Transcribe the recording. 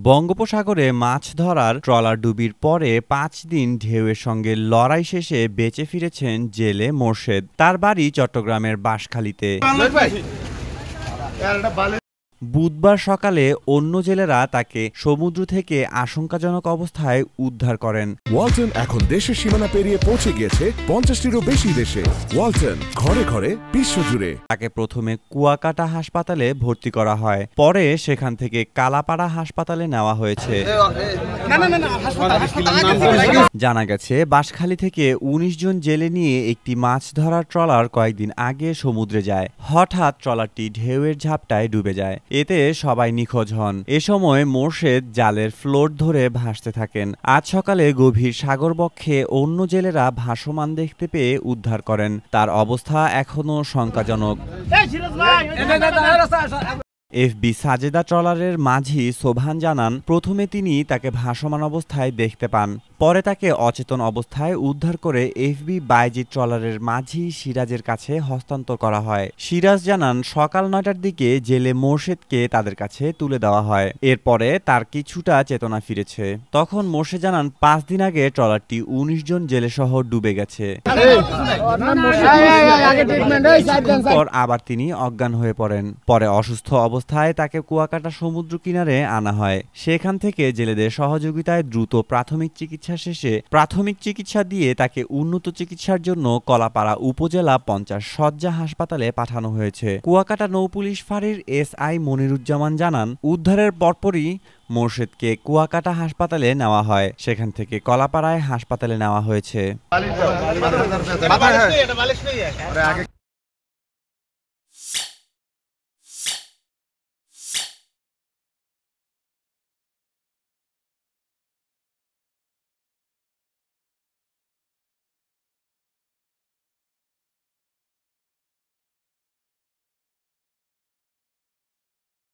বঙ্গোপসাগরে মাছ ধরার ট্রলার ডুবির পরে ৫ দিন ঢেউয়ের সঙ্গে লড়াই শেষে বেঁচে ফিরেছেন জেলে মোরশেদ। তার বাড়ি চট্টগ্রামের বাঁশখালীতে। বুধবার সকালে অন্য জেলেরা তাকে সমুদ্র থেকে আশঙ্কাজনক অবস্থায় উদ্ধার করেন। ওয়ালটন এখন দেশের সীমানা পেরিয়ে পৌঁছে গিয়েছে ৫০টিরও বেশি দেশে। ওয়ালটন, ঘরে ঘরে, বিশ্বজুড়ে। তাকে প্রথমে কুয়াকাটা হাসপাতালে ভর্তি করা হয়, পরে সেখান থেকে কালাপাড়া হাসপাতালে নেওয়া হয়েছে। জানা গেছে, বাঁশখালী থেকে ১৯ জন জেলে নিয়ে একটি মাছ ধরার ট্রলার কয়েকদিন আগে সমুদ্রে যায়। হঠাৎ ট্রলারটি ঢেউয়ের ঝাপটায় ডুবে যায়। এতে সবাই নিখোঁজ হন। এ সময় মোরশেদ জালের ফ্লোট ধরে ভাসতে থাকেন। আজ সকালে গভীর সাগরবক্ষে অন্য জেলেরা ভাসমান দেখতে পেয়ে উদ্ধার করেন। তার অবস্থা এখনো শঙ্কাজনক। এফবি সাজেদা ট্রলারের মাঝি সোবহান জানান, প্রথমে তিনি তাকে ভাসমান অবস্থায় দেখতে পান, পরে তাকে অচেতন অবস্থায় উদ্ধার করে এফবি বাইজিৎ ট্রলারের মাঝি সিরাজের কাছে হস্তান্তর করা হয়। সিরাজ জানান, সকাল ৯টার দিকে জেলে মোরশেদকে তাদের কাছে তুলে দেওয়া হয়। এরপরে তার কিছুটা চেতনা ফিরেছে। তখন মোরশেদ জানান, ৫ দিন আগে ট্রলারটি ১৯ জন জেলে সহ ডুবে গেছে। পর আবার তিনি অজ্ঞান হয়ে পড়েন। পরে অসুস্থ অবস্থায় তাকে কুয়াকাটা সমুদ্র কিনারে আনা হয়। সেখান থেকে জেলেদের সহযোগিতায় দ্রুত প্রাথমিক চিকিৎসা দিয়ে তাকে উন্নত চিকিৎসার জন্য কলাপাড়া উপজেলা ৫০ শয্যা হাসপাতালে পাঠানো হয়েছে। কুয়াকাটা নৌপুলিশ ফাঁড়ির এসআই মনিরুজ্জামান জানান, উদ্ধারের পরপরই মোরশেদকে কুয়াকাটা হাসপাতালে নেওয়া হয়। সেখান থেকে কলাপাড়ায় হাসপাতালে নেওয়া হয়েছে।